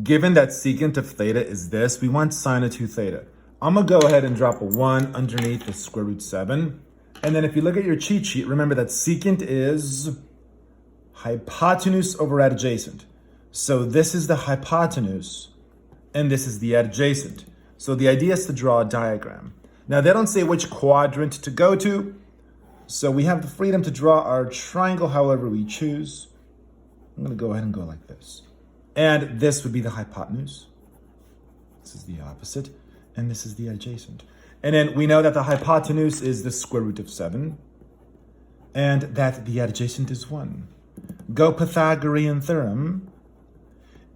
Given that secant of theta is this, we want sine of 2 theta. I'm going to go ahead and drop a 1 underneath the square root 7. And then if you look at your cheat sheet, remember that secant is hypotenuse over adjacent. So this is the hypotenuse, and this is the adjacent. So the idea is to draw a diagram. Now, they don't say which quadrant to go to, so we have the freedom to draw our triangle however we choose. I'm going to go ahead and go like this. And this would be the hypotenuse. This is the opposite, and this is the adjacent. And then we know that the hypotenuse is the square root of 7, and that the adjacent is 1. Go Pythagorean theorem,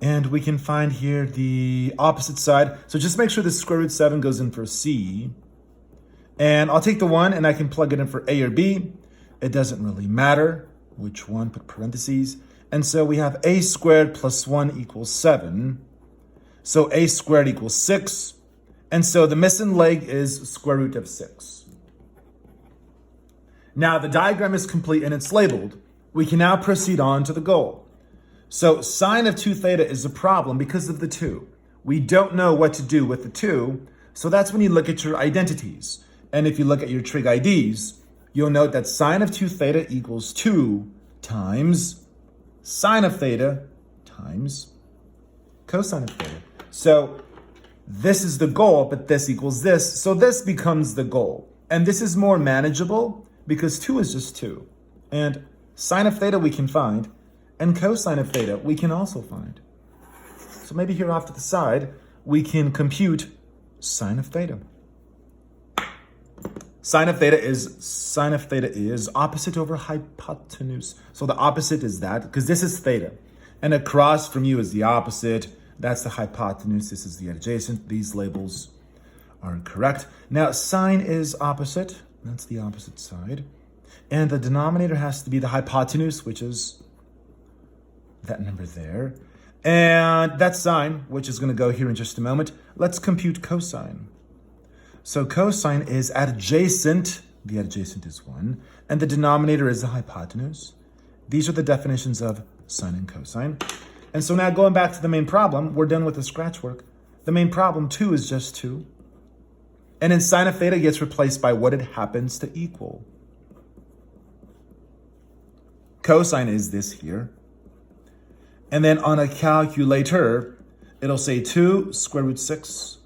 and we can find here the opposite side. So just make sure the square root 7 goes in for C. And I'll take the 1 and I can plug it in for A or B. It doesn't really matter which one, put parentheses. And so we have A squared plus 1 equals 7. So A squared equals 6. And so the missing leg is square root of 6. Now the diagram is complete and it's labeled. We can now proceed on to the goal. So sine of 2 theta is a problem because of the 2. We don't know what to do with the 2. So that's when you look at your identities. And if you look at your trig IDs, you'll note that sine of 2 theta equals 2 times sine of theta times cosine of theta. So this is the goal, but this equals this. So this becomes the goal. And this is more manageable because 2 is just 2. And sine of theta we can find, and cosine of theta we can also find. So maybe here off to the side, we can compute sine of theta. Sine of theta is opposite over hypotenuse. So the opposite is that, because this is theta. And across from you is the opposite. That's the hypotenuse. This is the adjacent. These labels are correct. Now, sine is opposite. That's the opposite side. And the denominator has to be the hypotenuse, which is that number there. And that's sine, which is going to go here in just a moment. Let's compute cosine. So cosine is adjacent. The adjacent is 1. And the denominator is the hypotenuse. These are the definitions of sine and cosine. And so now going back to the main problem, we're done with the scratch work. The main problem, 2 is just 2. And then sine of theta gets replaced by what it happens to equal. Cosine is this here. And then on a calculator, it'll say 2 square root 6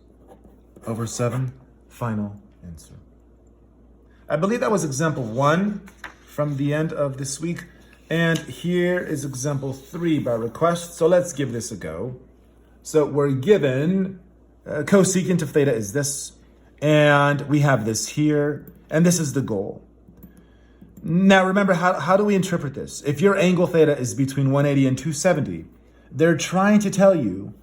over 7. Final answer. I believe that was example 1 from the end of this week. And here is example 3 by request. So let's give this a go. So we're given cosecant of theta is this. And we have this here. And this is the goal. Now remember, how do we interpret this? If your angle theta is between 180 and 270, they're trying to tell you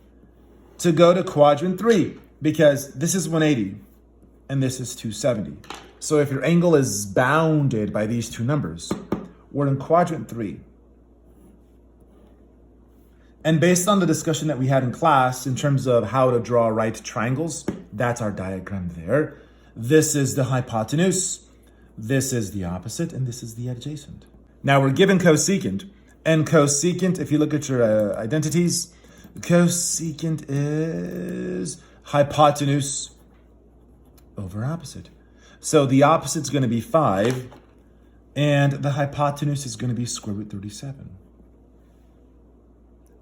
to go to quadrant 3 because this is 180 and this is 270. So if your angle is bounded by these two numbers, we're in quadrant 3. And based on the discussion that we had in class in terms of how to draw right triangles, that's our diagram there. This is the hypotenuse. This is the opposite, and this is the adjacent. Now we're given cosecant, and cosecant, if you look at your identities, cosecant is hypotenuse over opposite. So the opposite is going to be 5, and the hypotenuse is going to be square root 37.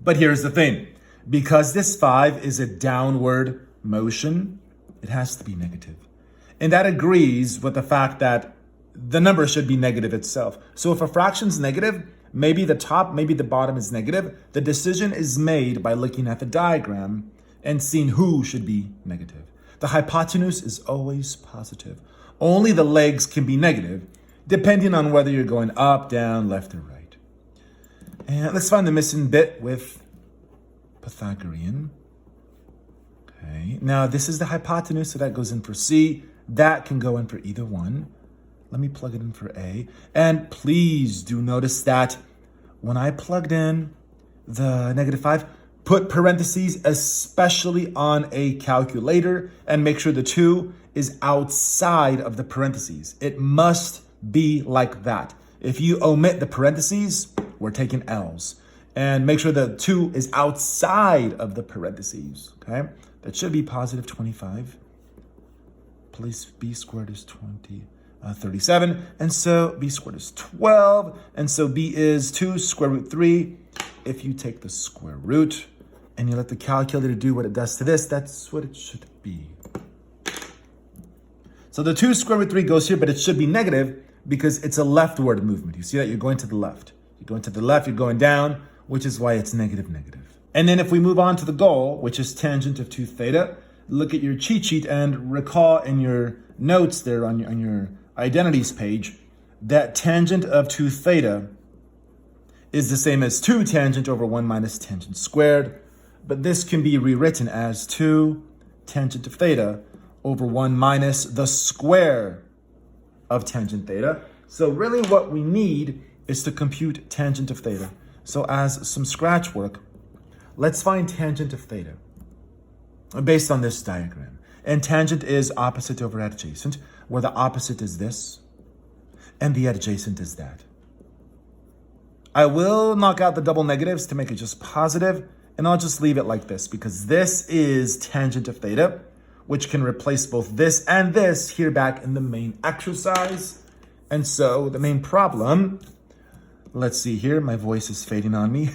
But here's the thing. Because this 5 is a downward motion, it has to be negative. And that agrees with the fact that the number should be negative itself. So if a fraction's negative, maybe the top, maybe the bottom is negative. The decision is made by looking at the diagram and seeing who should be negative. The hypotenuse is always positive. Only the legs can be negative, depending on whether you're going up, down, left, or right. And let's find the missing bit with Pythagorean. Okay, now this is the hypotenuse, so that goes in for C. That can go in for either one. Let me plug it in for A. And please do notice that when I plugged in the -5, put parentheses, especially on a calculator, and make sure the 2 is outside of the parentheses. It must be like that. If you omit the parentheses, we're taking L's. And make sure the 2 is outside of the parentheses, okay? That should be positive 25. Place b squared is 37. And so b squared is 12. And so b is 2 square root 3. If you take the square root and you let the calculator do what it does to this, that's what it should be. So the 2 square root 3 goes here, but it should be negative because it's a leftward movement. You see that? You're going to the left. You're going to the left, you're going down, which is why it's negative, negative. And then if we move on to the goal, which is tangent of 2 theta, look at your cheat sheet and recall in your notes there on your identities page that tangent of 2 theta is the same as 2 tangent over 1 minus tangent squared. But this can be rewritten as 2 tangent of theta over 1 minus the square of tangent theta. So really what we need is to compute tangent of theta. So as some scratch work, let's find tangent of theta based on this diagram. And tangent is opposite over adjacent, where the opposite is this, and the adjacent is that. I will knock out the double negatives to make it just positive, and I'll just leave it like this, because this is tangent of theta, which can replace both this and this here back in the main exercise. And so the main problem, let's see here, my voice is fading on me.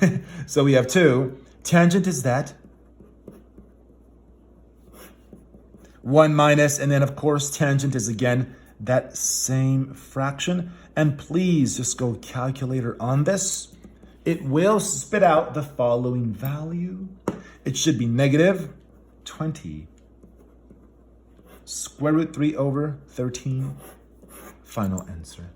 So we have 2. Tangent is that. 1 minus, and then of course tangent is again that same fraction. And please just go calculator on this. It will spit out the following value. It should be negative 20 square root 3 over 13. Final answer.